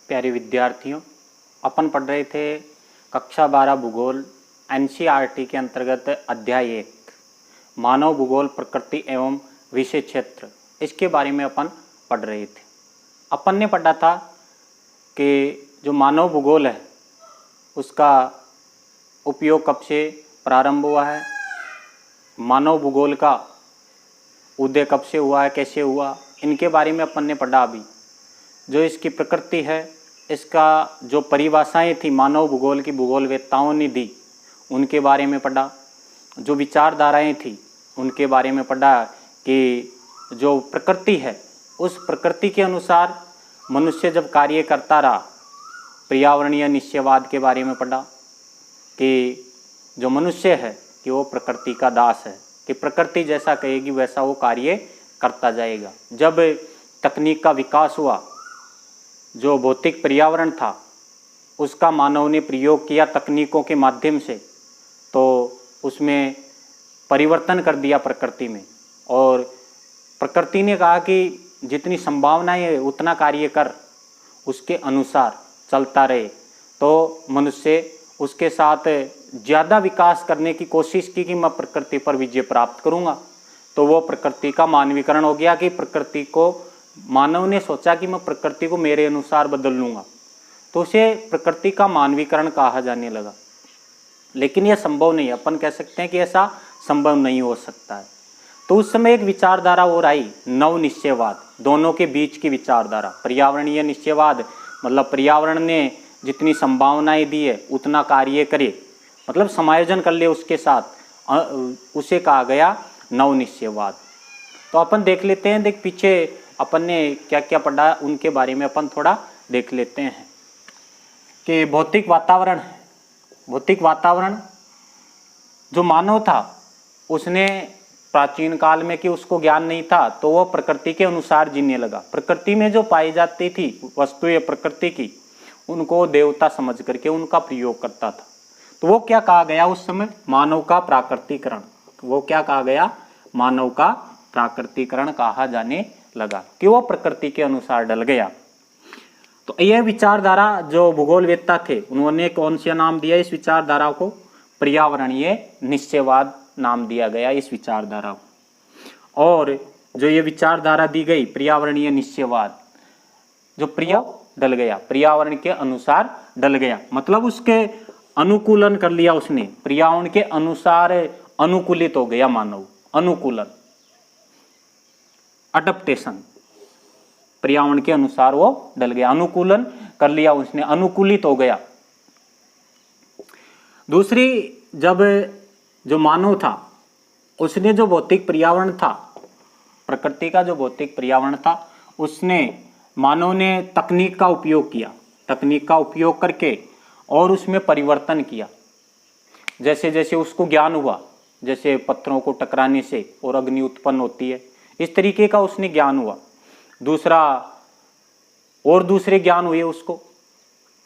प्यारे विद्यार्थियों, अपन पढ़ रहे थे कक्षा 12 भूगोल एनसीईआरटी के अंतर्गत अध्याय 1 मानव भूगोल प्रकृति एवं विषय क्षेत्र, इसके बारे में अपन पढ़ रहे थे। अपन ने पढ़ा था कि जो मानव भूगोल है उसका उपयोग कब से प्रारंभ हुआ है, मानव भूगोल का उदय कब से हुआ है, कैसे हुआ, इनके बारे में अपन ने पढ़ा। अभी जो इसकी प्रकृति है, इसका जो परिभाषाएं थी मानव भूगोल की भूगोलवेत्ताओं ने दी, उनके बारे में पढ़ा। जो विचारधाराएं थी उनके बारे में पढ़ा कि जो प्रकृति है उस प्रकृति के अनुसार मनुष्य जब कार्य करता रहा, पर्यावरणीय निश्चयवाद के बारे में पढ़ा कि जो मनुष्य है कि वो प्रकृति का दास है, कि प्रकृति जैसा कहेगी वैसा वो कार्य करता जाएगा। जब तकनीक का विकास हुआ, जो भौतिक पर्यावरण था उसका मानव ने प्रयोग किया तकनीकों के माध्यम से, तो उसमें परिवर्तन कर दिया प्रकृति में, और प्रकृति ने कहा कि जितनी संभावनाएं है उतना कार्य कर, उसके अनुसार चलता रहे। तो मनुष्य उसके साथ ज़्यादा विकास करने की कोशिश की कि मैं प्रकृति पर विजय प्राप्त करूँगा। तो वो प्रकृति का मानवीकरण हो गया कि प्रकृति को मानव ने सोचा कि मैं प्रकृति को मेरे अनुसार बदल लूँगा, तो उसे प्रकृति का मानवीकरण कहा जाने लगा। लेकिन यह संभव नहीं है, अपन कह सकते हैं कि ऐसा संभव नहीं हो सकता है। तो उस समय एक विचारधारा और आई, नव निश्चयवाद, दोनों के बीच की विचारधारा। पर्यावरणीय निश्चयवाद मतलब पर्यावरण ने जितनी संभावनाएं दी है उतना कार्य करे, मतलब समायोजन कर ले उसके साथ, उसे कहा गया नव निश्चयवाद। तो अपन देख लेते हैं, देख पीछे अपन ने क्या क्या पढ़ा उनके बारे में अपन थोड़ा देख लेते हैं। कि भौतिक वातावरण है, भौतिक वातावरण जो मानव था उसने प्राचीन काल में कि उसको ज्ञान नहीं था, तो वो प्रकृति के अनुसार जीने लगा। प्रकृति में जो पाई जाती थी वस्तु या प्रकृति की, उनको देवता समझ करके उनका प्रयोग करता था। तो वो क्या कहा गया उस समय, मानव का प्राकृतिकरण। वो क्या कहा गया, मानव का प्राकृतिकरण कहा जाने लगा कि वो प्रकृति के अनुसार ढल गया। तो यह विचारधारा जो भूगोलवेत्ता थे उन्होंने कौन सा नाम दिया इस विचारधारा को, पर्यावरणीय निश्चयवाद नाम दिया गया इस विचारधारा को। और जो ये विचारधारा दी गई पर्यावरणीय निश्चयवाद, जो डल गया, पर्यावरण के अनुसार डल गया, मतलब उसके अनुकूलन कर लिया उसने, पर्यावरण के अनुसार अनुकूलित हो गया मानव। अनुकूलन, अडप्टेशन, पर्यावरण के अनुसार वो डल गया, अनुकूलन कर लिया उसने, अनुकूलित हो गया। दूसरी, जब जो मानव था उसने जो भौतिक पर्यावरण था, प्रकृति का जो भौतिक पर्यावरण था, उसने मानव ने तकनीक का उपयोग किया, तकनीक का उपयोग करके और उसमें परिवर्तन किया। जैसे जैसे उसको ज्ञान हुआ, जैसे पत्थरों को टकराने से और अग्नि उत्पन्न होती है, इस तरीके का उसने ज्ञान हुआ। दूसरा, और दूसरे ज्ञान हुए उसको,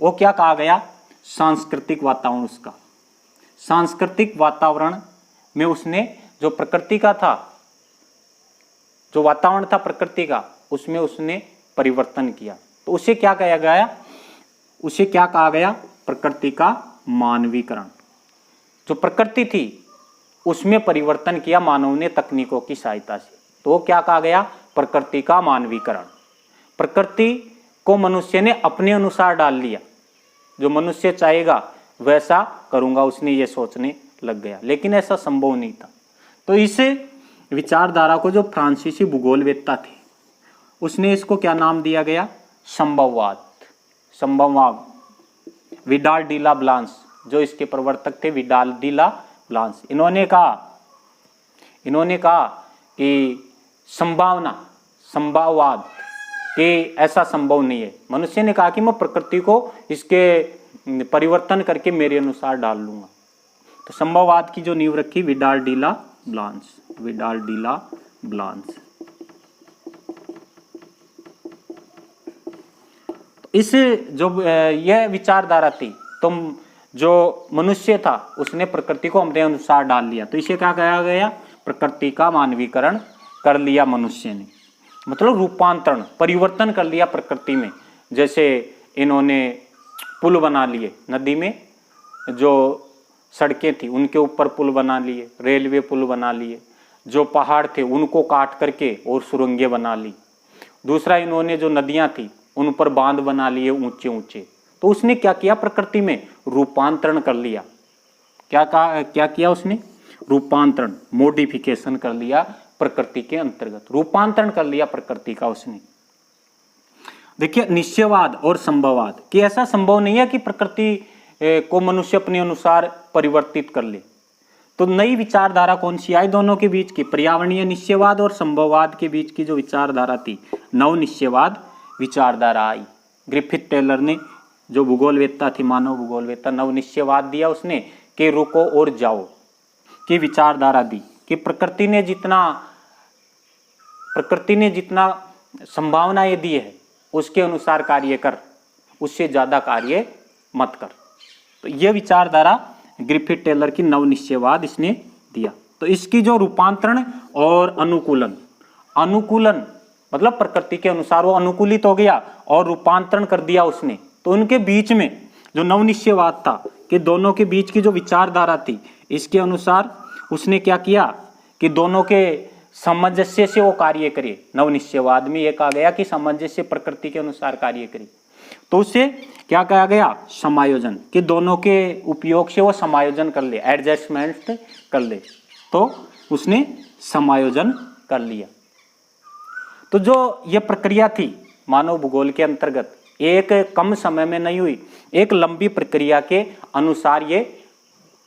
वो क्या कहा गया, सांस्कृतिक वातावरण। उसका सांस्कृतिक वातावरण में उसने जो प्रकृति का था, जो वातावरण था प्रकृति का, उसमें उसने परिवर्तन किया। तो उसे क्या कहा गया, उसे क्या कहा गया, प्रकृति का मानवीकरण। जो प्रकृति थी उसमें परिवर्तन किया मानव ने तकनीकों की सहायता से, तो वो क्या कहा गया, प्रकृति का मानवीकरण। प्रकृति को मनुष्य ने अपने अनुसार डाल लिया, जो मनुष्य चाहेगा वैसा करूंगा, उसने ये सोचने लग गया। लेकिन ऐसा संभव नहीं था। तो इस विचारधारा को जो फ्रांसीसी भूगोलवेत्ता थे उसने इसको क्या नाम दिया गया, संभववाद। संभववाद, विडाल डी ला ब्लांस, जो इसके प्रवर्तक थे विडाल डी ला ब्लांस, इन्होंने कहा कि संभावना, संभववाद, कि ऐसा संभव नहीं है। मनुष्य ने कहा कि मैं प्रकृति को इसके परिवर्तन करके मेरे अनुसार डाल लूंगा। तो संभववाद की जो नींव रखी विडाल डी ला ब्लांस, विडाल डी ला ब्लांस। इस जो यह विचारधारा थी, तो जो मनुष्य था उसने प्रकृति को अपने अनुसार डाल लिया, तो इसे क्या कहा गया, प्रकृति का मानवीकरण कर लिया मनुष्य ने, मतलब रूपांतरण, परिवर्तन कर लिया प्रकृति में। जैसे इन्होंने पुल बना लिए, नदी में जो सड़कें थी उनके ऊपर पुल बना लिए, रेलवे पुल बना लिए, जो पहाड़ थे उनको काट करके और सुरंगें बना ली। दूसरा, इन्होंने जो नदियां थी उन पर बांध बना लिए ऊंचे ऊंचे। तो उसने क्या किया, प्रकृति में रूपांतरण कर लिया। क्या किया उसने, रूपांतरण, मॉडिफिकेशन कर लिया प्रकृति के अंतर्गत, रूपांतरण कर लिया प्रकृति का उसने। देखिए, निश्चयवाद और संभववाद, कि ऐसा संभव नहीं है कि प्रकृति को मनुष्य अपने अनुसार परिवर्तित कर ले। तो नई विचारधारा कौन सी आई दोनों के बीच की, पर्यावरणीय निश्चयवाद और संभववाद के बीच की जो विचारधारा थी, नव निश्चयवाद विचारधारा आई। ग्रिफिथ टेलर ने, जो भूगोलवेत्ता थी, मानव भूगोलवेत्ता, नव निश्चयवाद दिया उसने कि रुको और जाओ की विचारधारा दी कि प्रकृति ने जितना संभावनाएं दी है उसके अनुसार कार्य कर, उससे ज्यादा कार्य मत कर। तो यह विचारधारा ग्रिफिथ टेलर की नव निश्चयवाद इसने दिया। तो इसकी जो रूपांतरण और अनुकूलन मतलब प्रकृति के अनुसार वो अनुकूलित हो गया और रूपांतरण कर दिया उसने। तो उनके बीच में जो नव निश्चयवाद था कि दोनों के बीच की जो विचारधारा थी, इसके अनुसार उसने क्या किया कि दोनों के सामंजस्य से वो कार्य करे। नव निश्चयवाद में यह कहा गया कि सामंजस्य प्रकृति के अनुसार कार्य करे। तो उससे क्या कहा गया, समायोजन, कि दोनों के उपयोग से वो समायोजन कर ले, एडजस्टमेंट कर ले। तो उसने समायोजन कर लिया। तो जो ये प्रक्रिया थी मानव भूगोल के अंतर्गत, एक कम समय में नहीं हुई, एक लंबी प्रक्रिया के अनुसार ये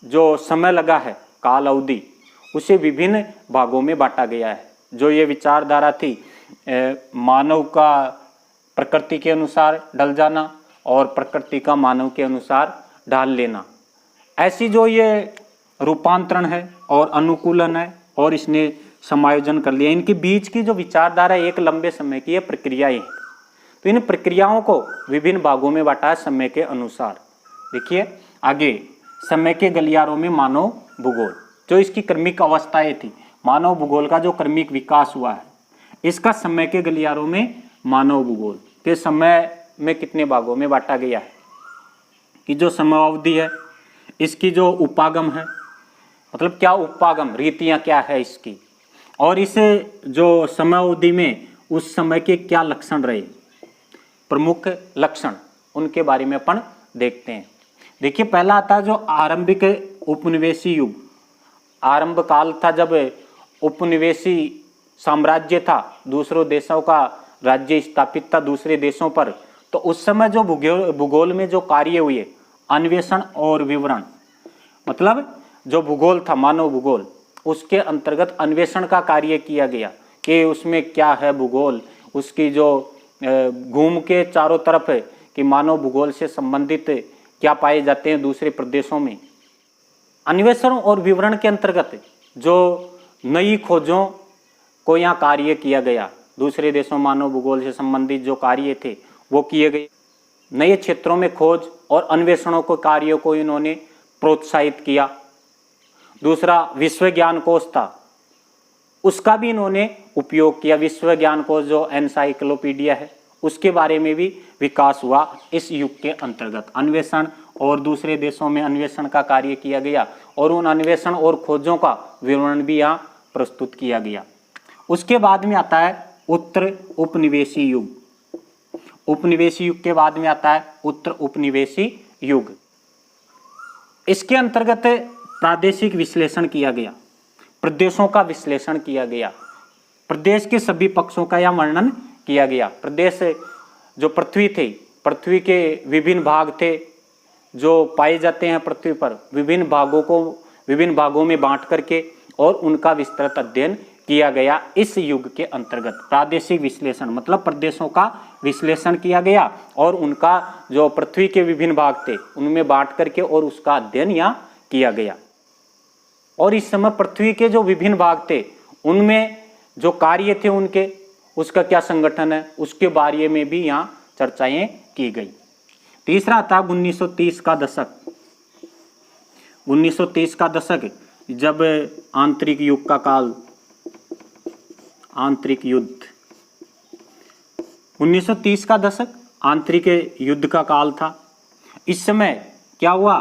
जो समय लगा है, काल अवधि, उसे विभिन्न भागों में बांटा गया है। जो ये विचारधारा थी, मानव का प्रकृति के अनुसार ढल जाना और प्रकृति का मानव के अनुसार ढाल लेना, ऐसी जो ये रूपांतरण है और अनुकूलन है और इसने समायोजन कर लिया, इनके बीच की जो विचारधारा एक लंबे समय की ये प्रक्रियाएं हैं। तो इन प्रक्रियाओं को विभिन्न भागों में बांटा है समय के अनुसार। देखिए आगे, समय के गलियारों में मानव भूगोल, जो इसकी क्रमिक अवस्थाएं थी, मानव भूगोल का जो क्रमिक विकास हुआ है, इसका समय के गलियारों में मानव भूगोल के समय में कितने भागों में बांटा गया है कि जो समय अवधि है, इसकी जो उपागम है, मतलब क्या उपागम रीतियां क्या है इसकी, और इस जो समय अवधि में उस समय के क्या लक्षण रहे, प्रमुख लक्षण, उनके बारे में अपन देखते हैं। देखिए, पहला आता है जो आरंभिक उपनिवेशी युग। आरंभ काल था जब उपनिवेशी साम्राज्य था, दूसरों देशों का राज्य स्थापित था दूसरे देशों पर। तो उस समय जो भूगोल में जो कार्य हुए, अन्वेषण और विवरण, मतलब जो भूगोल था, मानव भूगोल, उसके अंतर्गत अन्वेषण का कार्य किया गया कि उसमें क्या है भूगोल, उसकी जो घूम के चारों तरफ है कि मानव भूगोल से संबंधित क्या पाए जाते हैं दूसरे प्रदेशों में। अन्वेषण और विवरण के अंतर्गत जो नई खोजों को यहाँ कार्य किया गया, दूसरे देशों मानव भूगोल से संबंधित जो कार्य थे वो किए गए। नए क्षेत्रों में खोज और अन्वेषणों के कार्यों को इन्होंने प्रोत्साहित किया। दूसरा, विश्व ज्ञान कोश था, उसका भी इन्होंने उपयोग किया। विश्व ज्ञान कोश जो एनसाइक्लोपीडिया है, उसके बारे में भी विकास हुआ इस युग के अंतर्गत। अन्वेषण और दूसरे देशों में अन्वेषण का कार्य किया गया और उन अन्वेषण और खोजों का विवरण भी यहाँ प्रस्तुत किया गया। उसके बाद में आता है उत्तर उपनिवेशी युग। उपनिवेशी युग के बाद में आता है उत्तर उपनिवेशी युग। इसके अंतर्गत प्रादेशिक विश्लेषण किया गया, प्रदेशों का विश्लेषण किया गया, प्रदेश के सभी पक्षों का यह वर्णन किया गया। प्रदेश जो पृथ्वी थे, पृथ्वी के विभिन्न भाग थे जो पाए जाते हैं पृथ्वी पर, विभिन्न भागों को विभिन्न भागों में बांट करके और उनका विस्तृत अध्ययन किया गया। इस युग के अंतर्गत प्रादेशिक विश्लेषण मतलब प्रदेशों का विश्लेषण किया गया और उनका जो पृथ्वी के विभिन्न भाग थे उनमें बांट करके और उसका अध्ययन यहाँ किया गया। और इस समय पृथ्वी के जो विभिन्न भाग थे उनमें जो कार्य थे उनके, उसका क्या संगठन है, उसके बारे में भी यहाँ चर्चाएं की गई। तीसरा था 1930 का दशक। 1930 का दशक जब आंतरिक युग का काल, आंतरिक युद्ध, 1930 का दशक आंतरिक युद्ध का काल था। इस समय क्या हुआ,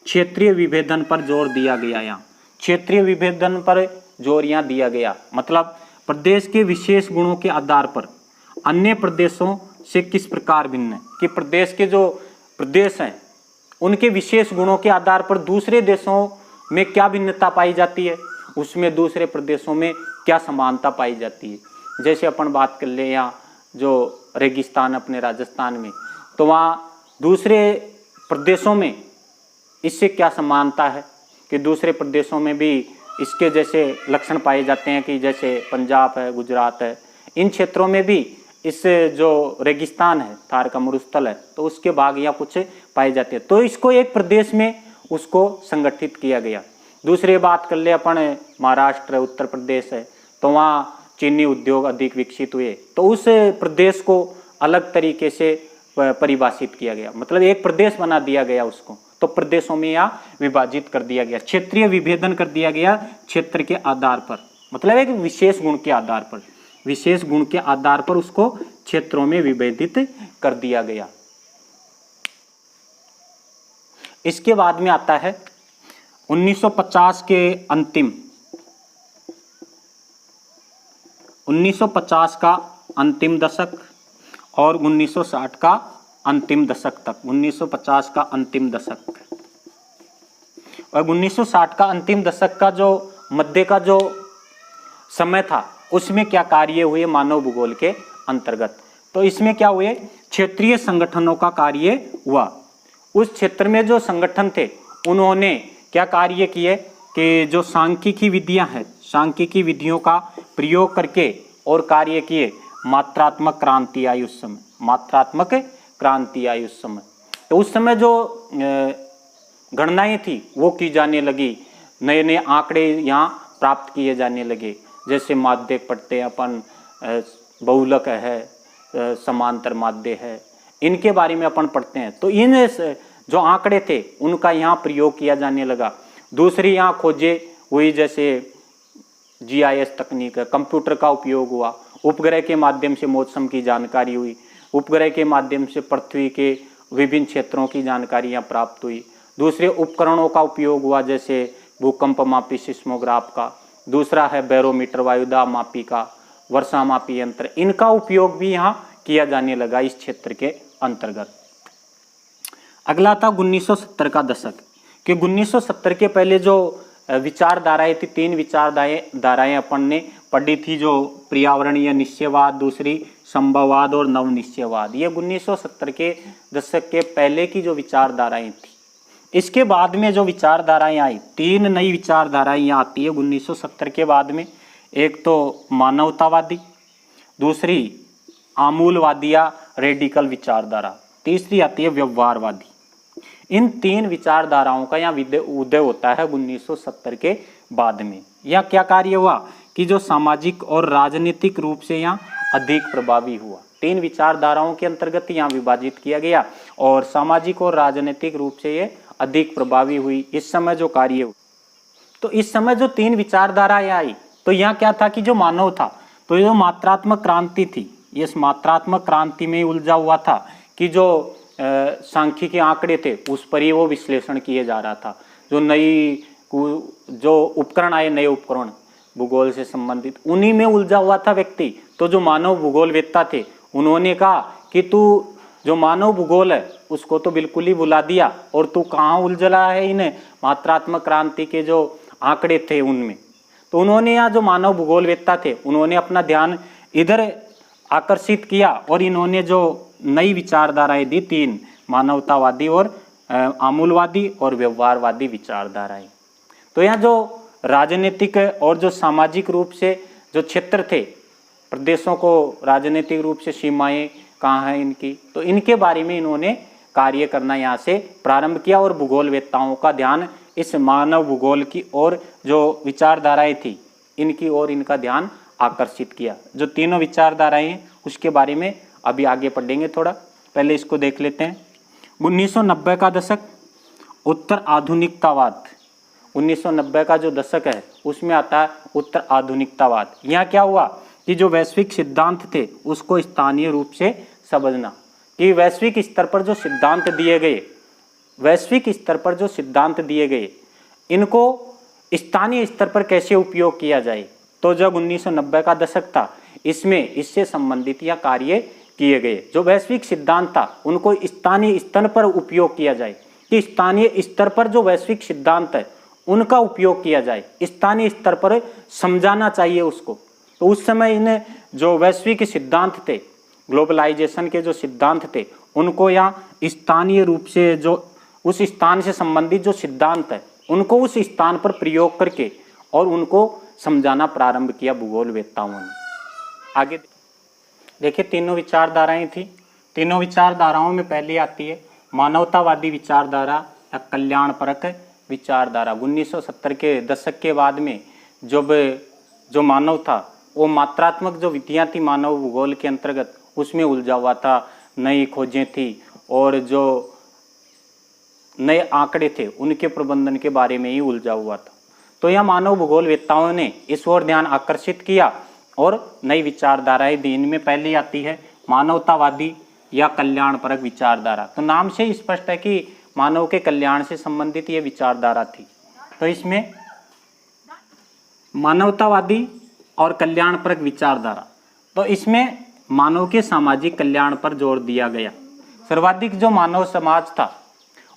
क्षेत्रीय विभेदन पर जोर दिया गया। यहाँ क्षेत्रीय विभेदन पर जोर यहाँ दिया गया, मतलब प्रदेश के विशेष गुणों के आधार पर अन्य प्रदेशों से किस प्रकार भिन्न है, कि प्रदेश के जो प्रदेश हैं उनके विशेष गुणों के आधार पर दूसरे देशों में क्या भिन्नता पाई जाती है, उसमें दूसरे प्रदेशों में क्या समानता पाई जाती है। जैसे अपन बात कर ले यहाँ जो रेगिस्तान अपने राजस्थान में, तो वहाँ दूसरे प्रदेशों में इससे क्या समानता है कि दूसरे प्रदेशों में भी इसके जैसे लक्षण पाए जाते हैं कि जैसे पंजाब है, गुजरात है, इन क्षेत्रों में भी इस जो रेगिस्तान है, थार का मरुस्थल है, तो उसके भाग या कुछ पाए जाते हैं। तो इसको एक प्रदेश में उसको संगठित किया गया। दूसरी बात कर ले अपन महाराष्ट्र, उत्तर प्रदेश है, तो वहाँ चीनी उद्योग अधिक विकसित हुए, तो उस प्रदेश को अलग तरीके से परिभाषित किया गया, मतलब एक प्रदेश बना दिया गया उसको, तो प्रदेशों में यहाँ विभाजित कर दिया गया, क्षेत्रीय विभेदन कर दिया गया क्षेत्र के आधार पर, मतलब एक विशेष गुण के आधार पर, विशेष गुण के आधार पर उसको क्षेत्रों में विभेदित कर दिया गया। इसके बाद में आता है 1950 के अंतिम, 1950 का अंतिम दशक और 1960 का अंतिम दशक तक, 1950 का अंतिम दशक और 1960 का अंतिम दशक का जो मध्य का जो समय था, उसमें क्या कार्य हुए मानव भूगोल के अंतर्गत। तो इसमें क्या हुए, क्षेत्रीय संगठनों का कार्य हुआ। उस क्षेत्र में जो संगठन थे उन्होंने क्या कार्य किए कि जो सांख्यिकी विधियां हैं, सांख्यिकी विधियों का प्रयोग करके और कार्य किए। मात्रात्मक क्रांति आई उस समय, मात्रात्मक क्रांति आई उस समय। तो उस समय जो गणनाएं थी वो की जाने लगी, नए नए आंकड़े यहाँ प्राप्त किए जाने लगे। जैसे माध्य पढ़ते हैं अपन, बहुलक है, समांतर माध्य है, इनके बारे में अपन पढ़ते हैं। तो इन जो आंकड़े थे उनका यहाँ प्रयोग किया जाने लगा। दूसरी यहाँ खोजे हुई, जैसे GIS तकनीक है, कंप्यूटर का उपयोग हुआ। उपग्रह के माध्यम से मौसम की जानकारी हुई, उपग्रह के माध्यम से पृथ्वी के विभिन्न क्षेत्रों की जानकारियाँ प्राप्त हुई। दूसरे उपकरणों का उपयोग हुआ, जैसे भूकंप मापी सिस्मोग्राफ का, दूसरा है बैरोमीटर वायुदाब मापी का, वर्षा मापी यंत्र, इनका उपयोग भी यहाँ किया जाने लगा इस क्षेत्र के अंतर्गत। अगला था 1970 का दशक, कि 1970 के पहले जो विचारधाराएं थी, 3 विचारधाराएं अपन ने पढ़ी थी, जो पर्यावरणीय निश्चयवाद, दूसरी संभववाद और नव निश्चयवाद। ये 1970 के दशक के पहले की जो विचारधाराएं थी। इसके बाद में जो विचारधाराएं आई, 3 नई विचारधाराएं यहाँ आती है 1970 के बाद में। एक तो मानवतावादी, दूसरी आमूलवादी या रेडिकल विचारधारा, तीसरी आती है व्यवहारवादी। इन 3 विचारधाराओं का यहाँ उदय होता है 1970 के बाद में। यह क्या कार्य हुआ कि जो सामाजिक और राजनीतिक रूप से यहाँ अधिक प्रभावी हुआ। 3 विचारधाराओं के अंतर्गत यहाँ विभाजित किया गया और सामाजिक और राजनीतिक रूप से ये अधिक प्रभावी हुई इस समय जो कार्य हुआ। तो इस समय जो 3 विचारधाराएं आई, तो यहाँ क्या था कि जो मानव था, तो ये जो मात्रात्मक क्रांति थी, ये इस मात्रात्मक क्रांति में उलझा हुआ था कि जो सांख्यिकी आंकड़े थे उस पर ही वो विश्लेषण किए जा रहा था। जो नई जो उपकरण आए, नए उपकरण भूगोल से संबंधित, उन्हीं में उलझा हुआ था व्यक्ति। तो जो मानव भूगोलवेत्ता थे उन्होंने कहा कि तू जो मानव भूगोल है उसको तो बिल्कुल ही भुला दिया और तू कहाँ उलझला है इन मात्रात्मक क्रांति के जो आंकड़े थे उनमें। तो उन्होंने यहाँ जो मानव भूगोलवेत्ता थे उन्होंने अपना ध्यान इधर आकर्षित किया और इन्होंने जो नई विचारधाराएं दी, 3 मानवतावादी और आमूलवादी और व्यवहारवादी विचारधाराएं। तो यहाँ जो राजनीतिक और जो सामाजिक रूप से जो क्षेत्र थे, प्रदेशों को राजनीतिक रूप से सीमाएं कहाँ हैं इनकी, तो इनके बारे में इन्होंने कार्य करना यहाँ से प्रारंभ किया और भूगोलवेत्ताओं का ध्यान इस मानव भूगोल की ओर जो विचारधाराएं थी इनकी ओर इनका ध्यान आकर्षित किया। जो तीनों विचारधाराएं हैं उसके बारे में अभी आगे पढ़ेंगे, थोड़ा पहले इसको देख लेते हैं। 1990 का दशक, उत्तर आधुनिकतावाद। 1990 का जो दशक है उसमें आता है उत्तर आधुनिकतावाद। यहाँ क्या हुआ कि जो वैश्विक सिद्धांत थे उसको स्थानीय रूप से समझना, कि वैश्विक स्तर पर जो सिद्धांत दिए गए, वैश्विक स्तर पर जो सिद्धांत दिए गए, इनको स्थानीय स्तर पर कैसे उपयोग किया जाए। तो जब 1990 का दशक था, इसमें इससे संबंधित यह कार्य किए गए। जो वैश्विक सिद्धांत था उनको स्थानीय स्तर पर उपयोग किया जाए, कि स्थानीय स्तर पर जो वैश्विक सिद्धांत है उनका उपयोग किया जाए, स्थानीय स्तर पर समझाना चाहिए उसको। तो उस समय इन जो वैश्विक सिद्धांत थे, ग्लोबलाइजेशन के जो सिद्धांत थे, उनको यहाँ स्थानीय रूप से जो उस स्थान से संबंधित जो सिद्धांत है उनको उस स्थान पर प्रयोग करके और उनको समझाना प्रारंभ किया भूगोलवेत्ताओं ने। आगे देखिए, तीनों विचारधाराएं थी। तीनों विचारधाराओं में पहली आती है मानवतावादी विचारधारा या कल्याणपरक विचारधारा। 1970 के दशक के बाद में जब जो मानव था वो मात्रात्मक जो विधियाँ थी मानव भूगोल के अंतर्गत, उसमें उलझा हुआ था, नई खोजें थी और जो नए आंकड़े थे उनके प्रबंधन के बारे में ही उलझा हुआ था। तो यह मानव भूगोलवेत्ताओं ने इस ओर ध्यान आकर्षित किया और नई विचारधाराएं दी। इनमें पहली आती है मानवतावादी या कल्याणपरक विचारधारा। तो नाम से ही स्पष्ट है कि मानव के कल्याण से संबंधित ये विचारधारा थी। तो इसमें मानवतावादी और कल्याणपरक विचारधारा, तो इसमें मानव के सामाजिक कल्याण पर जोर दिया गया। सर्वाधिक जो मानव समाज था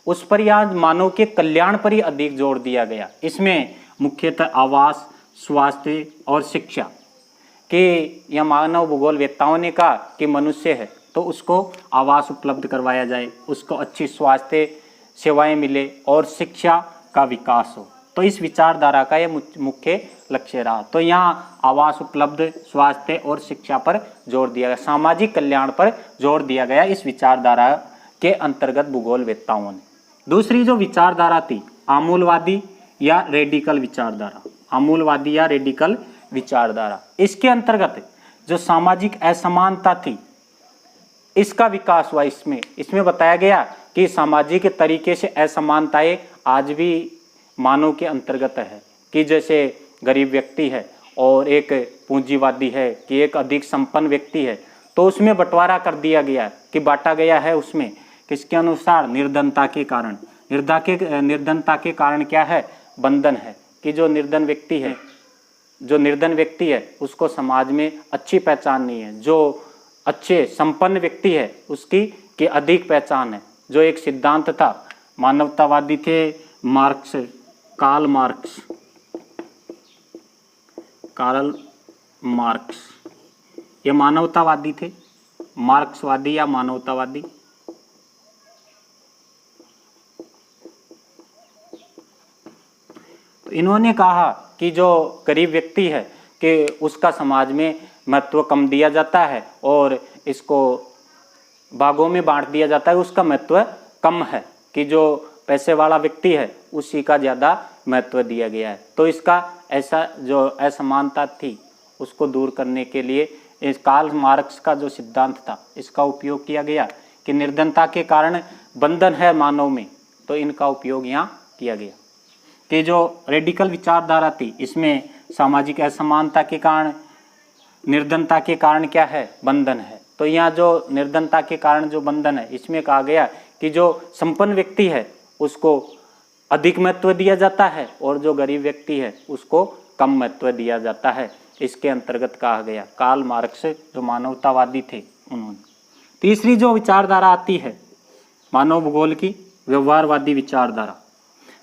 उस पर या मानव के कल्याण पर ही अधिक जोर दिया गया। इसमें मुख्यतः आवास, स्वास्थ्य और शिक्षा कि यह मानव भूगोलवेत्ताओं ने कहा कि मनुष्य है तो उसको आवास उपलब्ध करवाया जाए, उसको अच्छी स्वास्थ्य सेवाएं मिले और शिक्षा का विकास हो। तो इस विचारधारा का यह मुख्य लक्ष्य रहा। तो यहाँ आवास उपलब्ध, स्वास्थ्य और शिक्षा पर जोर दिया गया, सामाजिक कल्याण पर जोर दिया गया इस विचारधारा के अंतर्गत भूगोलवेत्ताओं ने। दूसरी जो विचारधारा थी आमूलवादी या रेडिकल विचारधारा। आमूलवादी या रेडिकल विचारधारा, इसके अंतर्गत जो सामाजिक असमानता थी इसका विकास हुआ। इसमें बताया गया कि सामाजिक तरीके से असमानताएं आज भी मानव के अंतर्गत है, कि जैसे गरीब व्यक्ति है और एक पूंजीवादी है, कि एक अधिक संपन्न व्यक्ति है, तो उसमें बंटवारा कर दिया गया कि बांटा गया है उसमें किसके अनुसार, निर्धनता के कारण। निर्धनता के कारण क्या है, बंधन है, कि जो निर्धन व्यक्ति है उसको समाज में अच्छी पहचान नहीं है, जो अच्छे संपन्न व्यक्ति है उसकी की अधिक पहचान है। जो एक सिद्धांत था, मानवतावादी थे कार्ल मार्क्स, ये मानवतावादी थे, मार्क्सवादी या मानवतावादी। तो इन्होंने कहा कि जो गरीब व्यक्ति है कि उसका समाज में महत्व कम दिया जाता है और इसको भागों में बांट दिया जाता है, उसका महत्व कम है, कि जो पैसे वाला व्यक्ति है उसी का ज़्यादा महत्व दिया गया है। तो इसका ऐसा जो असमानता थी उसको दूर करने के लिए इस कार्ल मार्क्स का जो सिद्धांत था इसका उपयोग किया गया, कि निर्धनता के कारण बंधन है मानव में, तो इनका उपयोग यहाँ किया गया। कि जो रेडिकल विचारधारा थी इसमें सामाजिक असमानता के कारण, निर्धनता के कारण क्या है, बंधन है। तो यहाँ जो निर्धनता के कारण जो बंधन है, इसमें कहा गया कि जो संपन्न व्यक्ति है उसको अधिक महत्व दिया जाता है और जो गरीब व्यक्ति है उसको कम महत्व दिया जाता है। इसके अंतर्गत कहा गया, कार्ल मार्क्स जो मानवतावादी थे उन्होंने। तीसरी जो विचारधारा आती है मानव भूगोल की, व्यवहारवादी विचारधारा।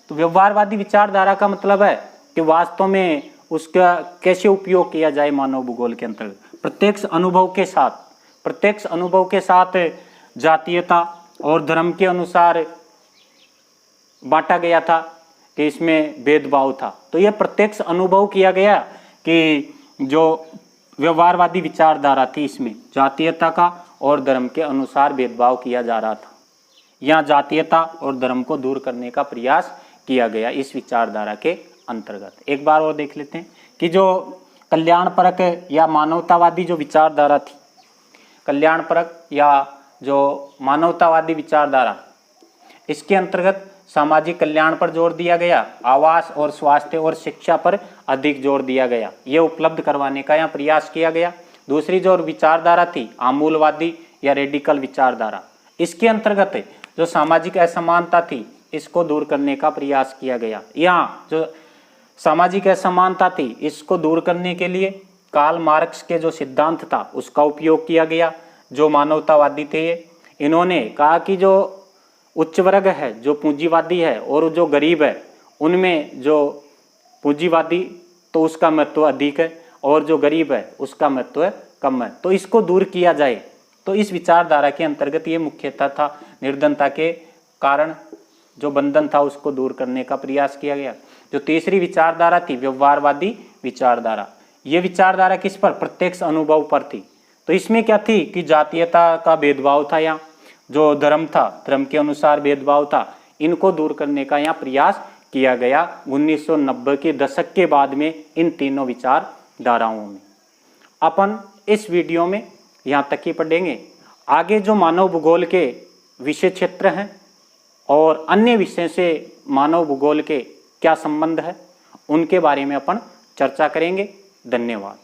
तो व्यवहारवादी विचारधारा का मतलब है कि वास्तव में उसका कैसे उपयोग किया जाए मानव भूगोल के अंतर्गत। प्रत्यक्ष अनुभव के साथ जातीयता और धर्म के अनुसार बांटा गया था, कि इसमें भेदभाव था। तो यह प्रत्यक्ष अनुभव किया गया कि जो व्यवहारवादी विचारधारा थी इसमें जातीयता का और धर्म के अनुसार भेदभाव किया जा रहा था। यहाँ जातीयता और धर्म को दूर करने का प्रयास किया गया इस विचारधारा के अंतर्गत। एक बार और देख लेते हैं कि जो कल्याणपरक या मानवतावादी जो विचारधारा थी, कल्याणपरक या जो मानवतावादी विचारधारा, इसके अंतर्गत सामाजिक कल्याण पर जोर दिया गया, आवास और स्वास्थ्य और शिक्षा पर अधिक जोर दिया गया, ये उपलब्ध करवाने का यहाँ प्रयास किया गया। दूसरी जो विचारधारा थी आमूलवादी या रेडिकल विचारधारा, इसके अंतर्गत जो सामाजिक असमानता थी इसको दूर करने का प्रयास किया गया। यहाँ जो सामाजिक असमानता थी इसको दूर करने के लिए कार्ल मार्क्स के जो सिद्धांत था उसका उपयोग किया गया। जो मानवतावादी थे इन्होंने कहा कि जो उच्च वर्ग है जो पूंजीवादी है और जो गरीब है उनमें जो पूंजीवादी तो उसका महत्व अधिक है और जो गरीब है उसका महत्व कम है, तो इसको दूर किया जाए। तो इस विचारधारा के अंतर्गत ये मुख्यतः था निर्धनता के कारण जो बंधन था उसको दूर करने का प्रयास किया गया। जो तीसरी विचारधारा थी व्यवहारवादी विचारधारा, ये विचारधारा किस पर? प्रत्यक्ष अनुभव पर थी। तो इसमें क्या थी कि जातीयता का भेदभाव था, यहाँ जो धर्म था धर्म के अनुसार भेदभाव था, इनको दूर करने का यहाँ प्रयास किया गया 1990 के दशक के बाद में इन तीनों विचारधाराओं में। अपन इस वीडियो में यहाँ तक ही पढ़ेंगे। आगे जो मानव भूगोल के विषय क्षेत्र हैं और अन्य विषय से मानव भूगोल के क्या संबंध है उनके बारे में अपन चर्चा करेंगे। धन्यवाद।